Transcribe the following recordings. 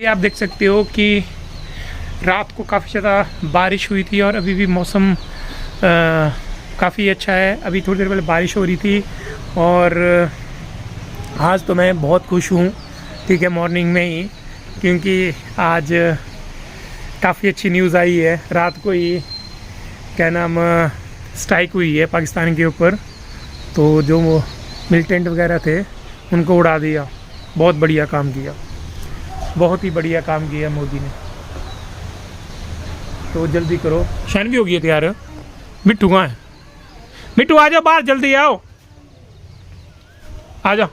ये आप देख सकते हो कि रात को काफ़ी ज़्यादा बारिश हुई थी और अभी भी मौसम काफ़ी अच्छा है। अभी थोड़ी देर पहले बारिश हो रही थी और आज तो मैं बहुत खुश हूँ, ठीक है, मॉर्निंग में ही, क्योंकि आज काफ़ी अच्छी न्यूज़ आई है। रात को ही क्या नाम स्ट्राइक हुई है पाकिस्तान के ऊपर, तो जो वो मिलिटेंट वगैरह थे उनको उड़ा दिया। बहुत बढ़िया काम किया, बहुत ही बढ़िया काम किया मोदी ने। तो जल्दी करो, शान भी हो गई है तैयार। मिट्टू कहाँ है? मिट्टू आ जाओ बाहर, जल्दी आओ, आ जाओ।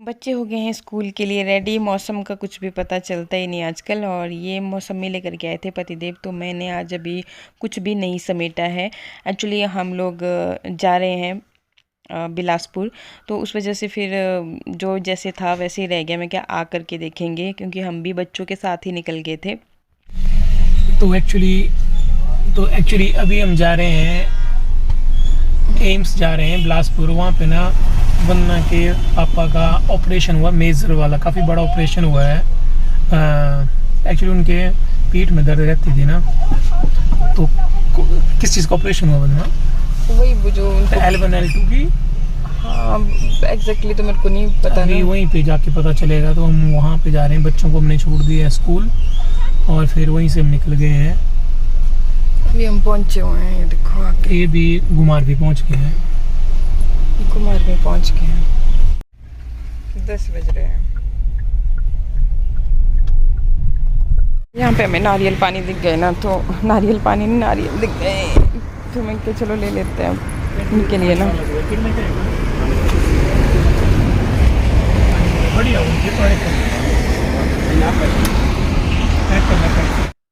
बच्चे हो गए हैं स्कूल के लिए रेडी। मौसम का कुछ भी पता चलता ही नहीं आजकल, और ये मौसम में लेकर के आए थे पतिदेव, तो मैंने आज अभी कुछ भी नहीं समेटा है। एक्चुअली हम लोग जा रहे हैं बिलासपुर, तो उस वजह से फिर जो जैसे था वैसे ही रह गया। मैं क्या आ कर के देखेंगे, क्योंकि हम भी बच्चों के साथ ही निकल गए थे। तो एक्चुअली अभी हम जा रहे हैं एम्स, जा रहे हैं बिलासपुर। वहाँ पे ना वन्ना के पापा का ऑपरेशन हुआ, मेजर वाला, काफ़ी बड़ा ऑपरेशन हुआ है। एक्चुअली उनके पीठ में दर्द रहती थी ना, तो किस चीज़ का ऑपरेशन हुआ वन्ना? वही जो L1 L2 की। हाँ, एग्जैक्टली तो मेरे को नहीं पता अभी ना। वहीं पे जाके पता चलेगा। तो हम वहाँ पे जा रहे हैं, बच्चों को हमने छोड़ दिया है स्कूल और फिर वहीं से हम निकल गए हैं। अभी हम पहुँचे हुए हैं, ये देखो आगे। ये भी गुमार भी पहुँच गए हैं। कुमार में पहुँच गए हैं, 10 बज रहे हैं। यहाँ पे हमें नारियल पानी दिख गए ना, तो नारियल पानी नहीं, नारियल दिख गए, तो मैं क्या चलो ले लेते हैं उनके लिए ना। बढ़िया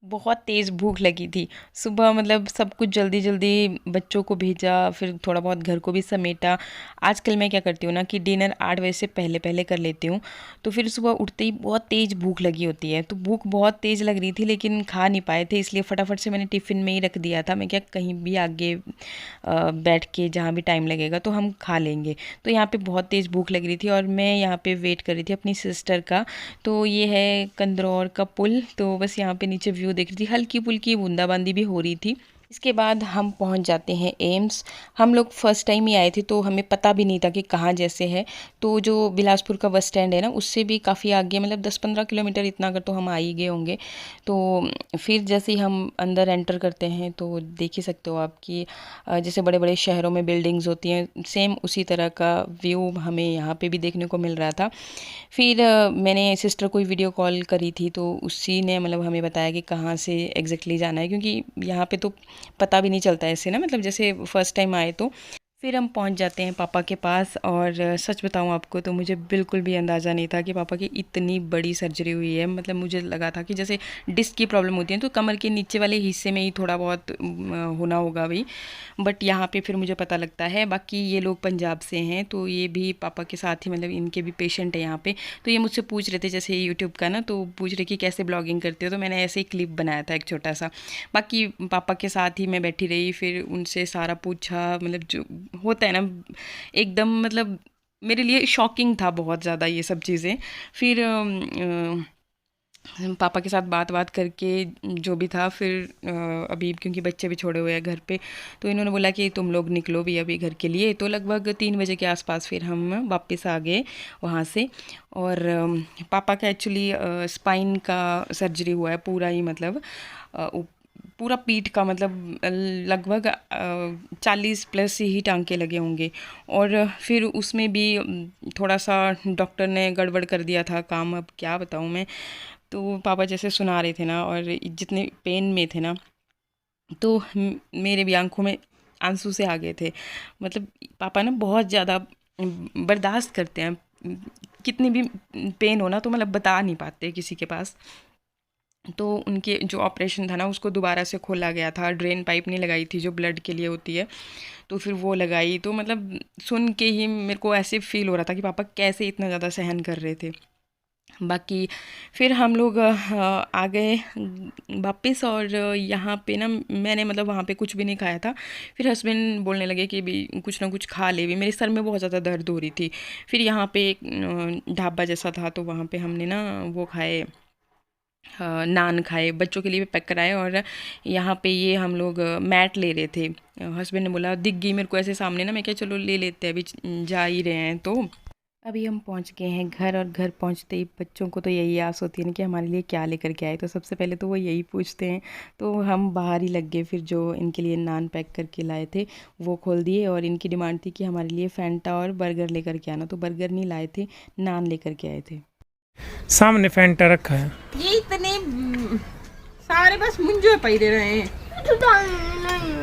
बहुत तेज़ भूख लगी थी सुबह, मतलब सब कुछ जल्दी जल्दी बच्चों को भेजा, फिर थोड़ा बहुत घर को भी समेटा। आजकल मैं क्या करती हूँ ना कि डिनर 8 बजे से पहले पहले कर लेती हूँ, तो फिर सुबह उठते ही बहुत तेज़ भूख लगी होती है। तो भूख बहुत तेज़ लग रही थी लेकिन खा नहीं पाए थे, इसलिए फटाफट से मैंने टिफ़िन में ही रख दिया था। मैं क्या कहीं भी आगे बैठ के जहाँ भी टाइम लगेगा तो हम खा लेंगे। तो यहाँ पे बहुत तेज़ भूख लग रही थी और मैं यहाँ पे वेट कर रही थी अपनी सिस्टर का। तो ये है कंदरौर का पुल, तो बस यहाँ पे नीचे व्यू देख रही थी, हल्की फुल्की बूंदाबांदी भी हो रही थी। इसके बाद हम पहुंच जाते हैं एम्स। हम लोग फर्स्ट टाइम ही आए थे तो हमें पता भी नहीं था कि कहाँ जैसे है। तो जो बिलासपुर का बस स्टैंड है ना, उससे भी काफ़ी आगे, मतलब 10-15 किलोमीटर इतना अगर तो हम आ ही गए होंगे। तो फिर जैसे ही हम अंदर एंटर करते हैं तो देख ही सकते हो आप कि जैसे बड़े बड़े शहरों में बिल्डिंग्स होती हैं, सेम उसी तरह का व्यू हमें यहाँ पे भी देखने को मिल रहा था। फिर मैंने सिस्टर को वीडियो कॉल करी थी, तो उसी ने मतलब हमें बताया कि कहाँ से एग्जैक्टली जाना है, क्योंकि यहाँ पे तो पता भी नहीं चलता ऐसे ना, मतलब जैसे फर्स्ट टाइम आए तो। फिर हम पहुंच जाते हैं पापा के पास, और सच बताऊं आपको तो मुझे बिल्कुल भी अंदाज़ा नहीं था कि पापा की इतनी बड़ी सर्जरी हुई है। मतलब मुझे लगा था कि जैसे डिस्क की प्रॉब्लम होती है तो कमर के नीचे वाले हिस्से में ही थोड़ा बहुत होना होगा भाई, बट यहाँ पे फिर मुझे पता लगता है। बाकी ये लोग पंजाब से हैं, तो ये भी पापा के साथ ही, मतलब इनके भी पेशेंट है यहाँ पे। तो ये मुझसे पूछ रहे थे जैसे यूट्यूब का ना, तो पूछ रहे कि कैसे ब्लॉगिंग करते हो, तो मैंने ऐसे ही क्लिप बनाया था एक छोटा सा। बाकी पापा के साथ ही मैं बैठी रही, फिर उनसे सारा पूछा, मतलब जो होता है ना एकदम, मतलब मेरे लिए शॉकिंग था बहुत ज़्यादा ये सब चीज़ें। फिर पापा के साथ बात बात करके जो भी था, फिर अभी क्योंकि बच्चे भी छोड़े हुए हैं घर पे, तो इन्होंने बोला कि तुम लोग निकलो भी अभी घर के लिए। तो लगभग 3 बजे के आसपास फिर हम वापस आ गए वहाँ से। और पापा का एक्चुअली स्पाइन का सर्जरी हुआ है पूरा ही, मतलब पूरा पीठ का, मतलब लगभग 40 प्लस ही टांके लगे होंगे। और फिर उसमें भी थोड़ा सा डॉक्टर ने गड़बड़ कर दिया था काम, अब क्या बताऊँ मैं। तो पापा जैसे सुना रहे थे ना, और जितने पेन में थे ना, तो मेरे भी आंखों में आंसू से आ गए थे। मतलब पापा ना बहुत ज़्यादा बर्दाश्त करते हैं, कितनी भी पेन हो ना, तो मतलब बता नहीं पाते किसी के पास। तो उनके जो ऑपरेशन था ना, उसको दोबारा से खोला गया था, ड्रेन पाइप नहीं लगाई थी जो ब्लड के लिए होती है, तो फिर वो लगाई। तो मतलब सुन के ही मेरे को ऐसे फील हो रहा था कि पापा कैसे इतना ज़्यादा सहन कर रहे थे। बाकी फिर हम लोग आ गए वापस, और यहाँ पे ना मैंने, मतलब वहाँ पे कुछ भी नहीं खाया था। फिर हस्बैंड बोलने लगे कि भी कुछ ना कुछ खा ले भी, मेरे सर में बहुत ज़्यादा दर्द हो रही थी। फिर यहाँ पे एक ढाबा जैसा था, तो वहाँ पे हमने ना वो खाए, नान खाए, बच्चों के लिए भी पैक कराए। और यहाँ पे ये हम लोग मैट ले रहे थे। हस्बैंड ने बोला, दिख गई मेरे को ऐसे सामने ना, मैं क्या चलो ले लेते हैं, अभी जा ही रहे हैं। तो अभी हम पहुंच गए हैं घर, और घर पहुंचते ही बच्चों को तो यही आस होती है ना कि हमारे लिए क्या लेकर के आए। तो सबसे पहले तो वो यही पूछते हैं। तो हम बाहर ही लग गए, फिर जो इनके लिए नान पैक करके लाए थे वो खोल दिए। और इनकी डिमांड थी कि हमारे लिए फैंटा और बर्गर लेकर के आना, तो बर्गर नहीं लाए थे, नान लेकर के आए थे। सामने फैंटा रखा है। ये इतने सारे बस मुंजो पे दे रहे हैं।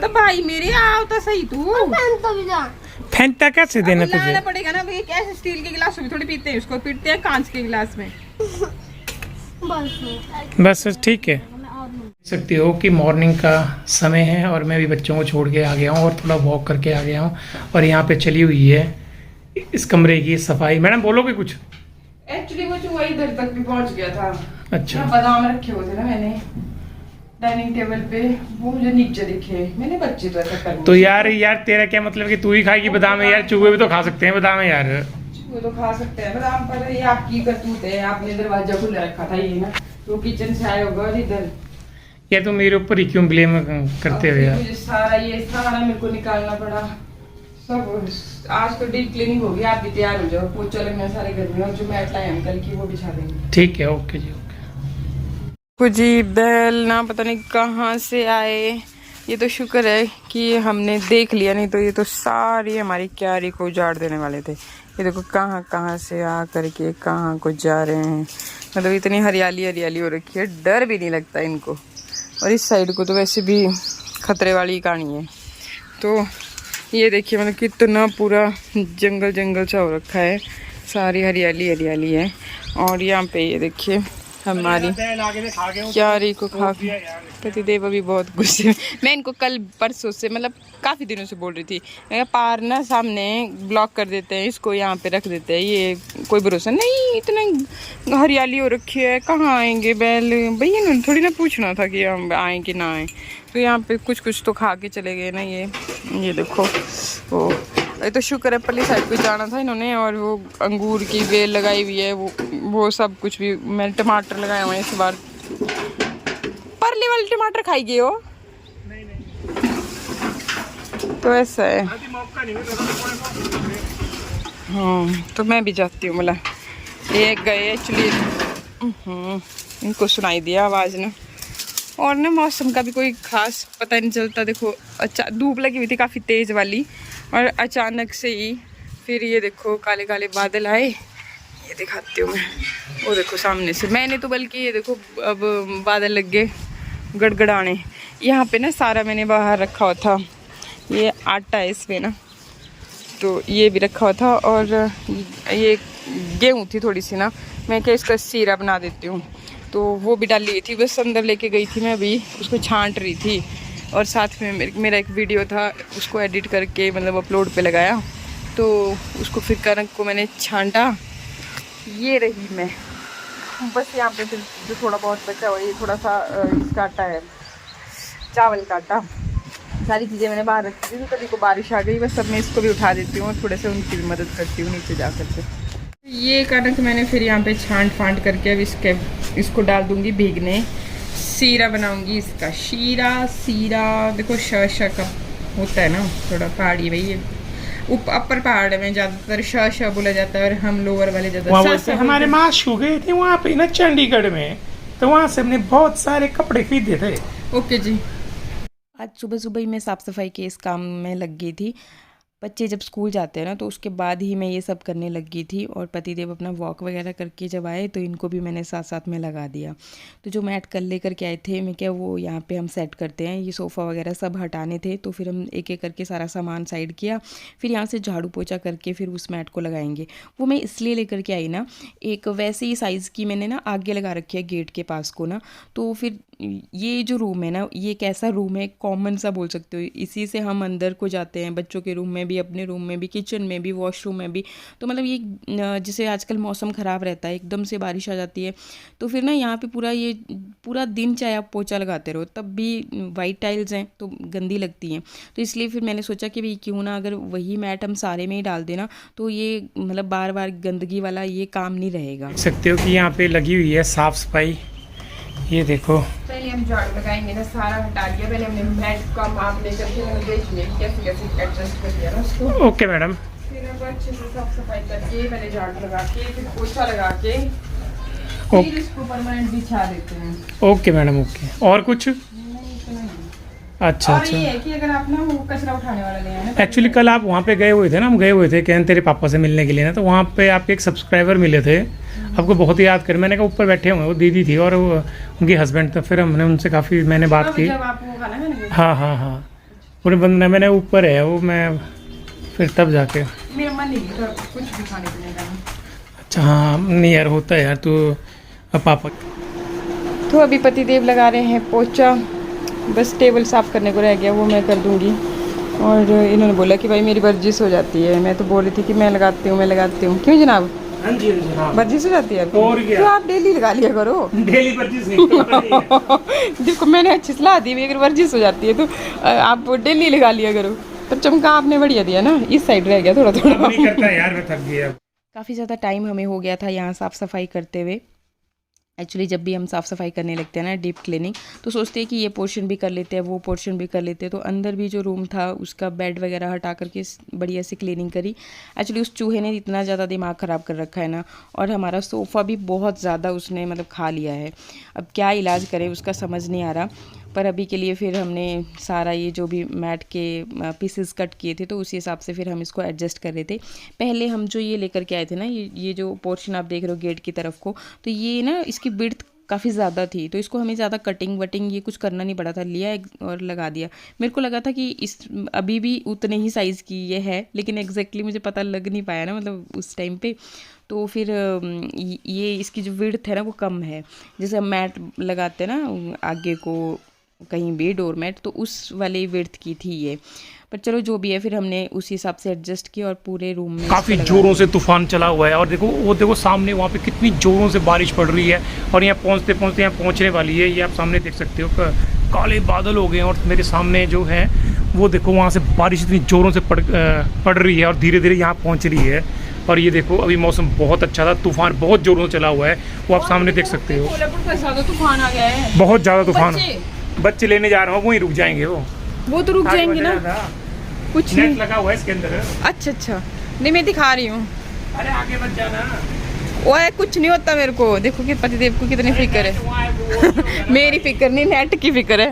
तो भाई मेरे आओ तो सही तू। फैंटा कैसे देना लाना तुझे? पड़ेगा ना भाई, कैसे स्टील के गिलास में थोड़ी पीते हैं, उसको पीते हैं कांच के गिलास में। बस ठीक है। देख सकते हो कि मॉर्निंग का समय है और मैं भी बच्चों को छोड़ के आ गया हूँ और थोड़ा वॉक करके आ गया हूँ। और यहाँ पे चली हुई है इस कमरे की सफाई। मैडम बोलोगे कुछ? एक्चुअली वो चूहा इधर तक भी पहुंच गया था। अच्छा। यहाँ बादाम रखे हुए थे ना मैंने डाइनिंग टेबल पे, वो मुझे नीचे दिखे। मैंने बच्चे तो ऐसा कर तो यार तेरा क्या मतलब कि तू ही खाएगी बादाम है? यार चूहे भी तो खा सकते हैं बादाम है यार। वो तो खा सकते हैं बादाम, पर ये आपकी करतूत है। आपने दरवाजा खुला रखा था ये ना, तो किचन से आए होगा और इधर। या तो मेरे ऊपर ही क्यों ब्लेम करते हो यार? मुझे सारा मेरे को निकालना पड़ा सब। आज तो डीप क्लीनिंग होगी, आप भी तैयार हो जाओ। पोछा लगना सारे घर में, और जो मैट लाए हम कल की वो बिछा देंगे। ठीक है, ओके जी, ओके। कुछ ही बैल ना पता नहीं कहाँ से आए। ये तो शुक्र है कि हमने देख लिया, नहीं तो ये तो सारी हमारी क्यारी को उजाड़ देने वाले थे। ये देखो कहाँ कहाँ से आ करके कहाँ को जा रहे हैं। मतलब इतनी हरियाली हरियाली हो रखी है, डर भी नहीं लगता इनको। और इस साइड को तो वैसे भी खतरे वाली कहानी है। तो ये देखिए मतलब कितना पूरा जंगल जंगल सा हो रखा है, सारी हरियाली हरियाली है। और यहाँ पे ये देखिए हमारी क्यारी को खा के पतिदेव अभी बहुत गुस्से में। मैं इनको कल परसों से मतलब काफ़ी दिनों से बोल रही थी, मैं पार ना सामने ब्लॉक कर देते हैं, इसको यहाँ पे रख देते हैं, ये कोई भरोसा नहीं। इतना हरियाली हो रखी है, कहाँ आएंगे बैल भैया? इन्होंने थोड़ी ना पूछना था कि हम आए कि ना आए। तो यहाँ पे कुछ कुछ तो खा के चले गए ना। ये देखो वो, ये तो शुक्र है पल्ली साइड पे जाना था इन्होंने। और वो अंगूर की बेल लगाई हुई है, वो सब कुछ भी। मैंने टमाटर लगाए हुए हैं इस बार। परली वाले टमाटर खाई गए हो? नहीं। तो ऐसा है। हाँ, तो मैं भी जाती हूँ। मतलब ये गए एक्चुअली, इनको सुनाई दिया आवाज़ ना। और ना मौसम का भी कोई खास पता नहीं चलता। देखो अच्छा धूप लगी हुई थी काफ़ी तेज़ वाली, और अचानक से ही फिर ये देखो काले काले बादल आए। ये दिखाती हूँ मैं, वो देखो सामने से। मैंने तो बल्कि ये देखो अब बादल लग गए गड़गड़ाने। यहाँ पे ना सारा मैंने बाहर रखा हुआ था, ये आटा है इसमें ना, तो ये भी रखा हुआ था। और ये गेहूँ थी थोड़ी सी ना, मैं क्या इसका सीरा बना देती हूँ, तो वो भी डाली हुई थी। बस अंदर लेके गई थी मैं, अभी उसको छांट रही थी। और साथ में मेरा एक वीडियो था, उसको एडिट करके मतलब अपलोड पे लगाया, तो उसको फिर कनक को मैंने छांटा। ये रही मैं बस यहाँ पे। फिर जो थोड़ा बहुत बचा हुआ, ये थोड़ा सा इसका आटा है, चावल का आटा। सारी चीज़ें मैंने बाहर रखी थी, तो कभी को बारिश आ गई, बस अब मैं इसको भी उठा देती हूँ और थोड़े से उनकी भी मदद करती हूँ नीचे जा करके। ये कनक मैंने फिर यहाँ पे छांट फांट करके अब इसको डाल दूँगी भीगने। सीरा बनाऊँगी इसका, सीरा देखो श का होता है ना, थोड़ा पहाड़ी भाई। अपर पहाड़ में ज़्यादातर श बोला जाता है, और हम लोअर वाले ज़्यादा। हमारे माशू गए थे वहाँ पे ना चंडीगढ़ में, तो वहाँ से हमने बहुत सारे कपड़े खरीदे थे। ओके जी। आज सुबह सुबह ही मैं साफ़ सफाई के इस काम में लग गई थी। बच्चे जब स्कूल जाते हैं ना, तो उसके बाद ही मैं ये सब करने लगी थी। और पतिदेव अपना वॉक वगैरह करके जब आए, तो इनको भी मैंने साथ साथ में लगा दिया। तो जो मैट कल लेकर के आए थे, मैं क्या वो यहाँ पे हम सेट करते हैं, ये सोफ़ा वगैरह सब हटाने थे, तो फिर हम एक एक करके सारा सामान साइड किया। फिर यहाँ से झाड़ू पोछा करके फिर उस मैट को लगाएंगे। वो मैं इसलिए लेकर के आई ना, एक वैसे ही साइज़ की मैंने ना आगे लगा रखी है गेट के पास को ना। तो फिर ये जो रूम है ना, ये एक ऐसा रूम है, कॉमन सा बोल सकते हो, इसी से हम अंदर को जाते हैं, बच्चों के रूम में भी, अपने रूम में भी, किचन में भी, वॉशरूम में भी। तो मतलब ये जैसे आजकल मौसम ख़राब रहता है, एकदम से बारिश आ जाती है, तो फिर ना यहाँ पे पूरा दिन चाहे आप पोछा लगाते रहो, तब भी वाइट टाइल्स हैं तो गंदी लगती हैं। तो इसलिए फिर मैंने सोचा कि भाई क्यों ना अगर वही मैट हम सारे में ही डाल देना, तो ये मतलब बार बार गंदगी वाला ये काम नहीं रहेगा। देख सकते हो कि यहाँ पे लगी हुई है साफ़ सफाई। ये देखो पहले हम झाड़ू लगाएंगे ना, सारा हटा दिया। पहले हमने मैट का माप लेकर के मैंने देख लिया कैसे कैसे एडजस्ट कर दिया ना उसको। Okay madam. फिर अब अच्छे से साफ सफाई करके पहले झाड़ू लगा के फिर पोछा लगा के ओके। फिर इसको परमानेंट बिछा देते हैं। Okay madam okay. और कुछ? अच्छा और अच्छा। ये है कि अगर आप ना वो कचरा उठाने वाला ले आए ना, एक्चुअली कल आप वहाँ पे गए हुए थे ना, हम गए हुए थे कहन तेरे पापा से मिलने के लिए ना, तो वहाँ पे आपके एक सब्सक्राइबर मिले थे, आपको बहुत याद कर। मैंने कहा ऊपर बैठे हुए वो दीदी थी और वो उनकी हस्बैंड, तो फिर हमने उनसे काफ़ी मैंने बात अब की। जब आप वो खाना खाने गए, हाँ हाँ हाँ, पूरे बंद मैंने ऊपर है वो, मैं फिर तब जाके। मेरा मन नहीं था कुछ भी खाने पीने का ना। अच्छा हाँ नहीं यार, होता है यार। तो पापा तो अभी पतिदेव लगा रहे हैं पोछा, बस टेबल साफ़ करने को रह गया, वो मैं कर दूंगी। और इन्होंने बोला कि भाई मेरी वर्जिश हो जाती है। मैं तो बोल रही थी कि मैं लगाती हूँ। क्यों जनाब? हाँ जी जनाब, वर्जिश हो जाती है और क्या? तो आप डेली लगा लिया करो। डेली वर्जिश नहीं तो देखो मैंने अच्छी सलाह दी, अगर वर्जिश हो जाती है तो आप डेली लगा लिया करो। पर चमका आपने बढ़िया दिया ना, इस साइड रह गया थोड़ा थोड़ा। नहीं करता यार, मैं थक गया। काफ़ी ज़्यादा टाइम हमें हो गया था यहाँ साफ़ सफाई करते हुए। एक्चुअली जब भी हम साफ़ सफाई करने लगते हैं ना, डीप क्लीनिंग, तो सोचते हैं कि ये पोर्शन भी कर लेते हैं, वो पोर्शन भी कर लेते हैं। तो अंदर भी जो रूम था उसका बेड वगैरह हटा करके बढ़िया से क्लीनिंग करी। एक्चुअली उस चूहे ने इतना ज़्यादा दिमाग ख़राब कर रखा है ना, और हमारा सोफ़ा भी बहुत ज़्यादा उसने मतलब खा लिया है। अब क्या इलाज करें उसका समझ नहीं आ रहा। पर अभी के लिए फिर हमने सारा ये जो भी मैट के पीसेस कट किए थे, तो उसी हिसाब से फिर हम इसको एडजस्ट कर रहे थे। पहले हम जो ये लेकर के आए थे ना, ये जो पोर्शन आप देख रहे हो गेट की तरफ को, तो ये ना इसकी विड्थ काफ़ी ज़्यादा थी, तो इसको हमें ज़्यादा कटिंग वटिंग ये कुछ करना नहीं पड़ा था, लिया और लगा दिया। मेरे को लगा था कि इस अभी भी उतने ही साइज़ की ये है, लेकिन एग्जैक्टली मुझे पता लग नहीं पाया ना, मतलब उस टाइम पे। तो फिर ये इसकी जो विड्थ है ना वो कम है। जैसे हम मैट लगाते हैं ना आगे को कहीं भी डोरमेट, तो उस वाले विड्थ की थी ये। पर चलो जो भी है, फिर हमने उसी हिसाब से एडजस्ट किया और पूरे रूम में काफ़ी जोरों से तूफान चला हुआ है। और देखो वो देखो सामने वहाँ पे कितनी जोरों से बारिश पड़ रही है, और यहाँ पहुँचते पहुँचते यहाँ पहुँचने वाली है। ये आप सामने देख सकते हो, काले बादल हो गए हैं, और मेरे सामने जो है वो देखो वहाँ से बारिश इतनी जोरों से पड़ रही है और धीरे धीरे यहाँ पहुँच रही है। और ये देखो अभी मौसम बहुत अच्छा था, तूफान बहुत जोरों से चला हुआ है, वो आप सामने देख सकते हो। तूफान आ गया है, बहुत ज़्यादा तूफान। बच्चे लेने जा रहा हूँ, वहीं रुक जाएंगे वो तो रुक जाएंगे ना, कुछ नेट नहीं लगा हुआ है इसके अंदर। अच्छा नहीं, मैं दिखा रही हूँ। अरे आगे मत जाना। ओए कुछ नहीं होता मेरे को। देखो कि पतिदेव को कितनी फिक्र है। मेरी फिक्र नहीं, नेट की फिक्र है।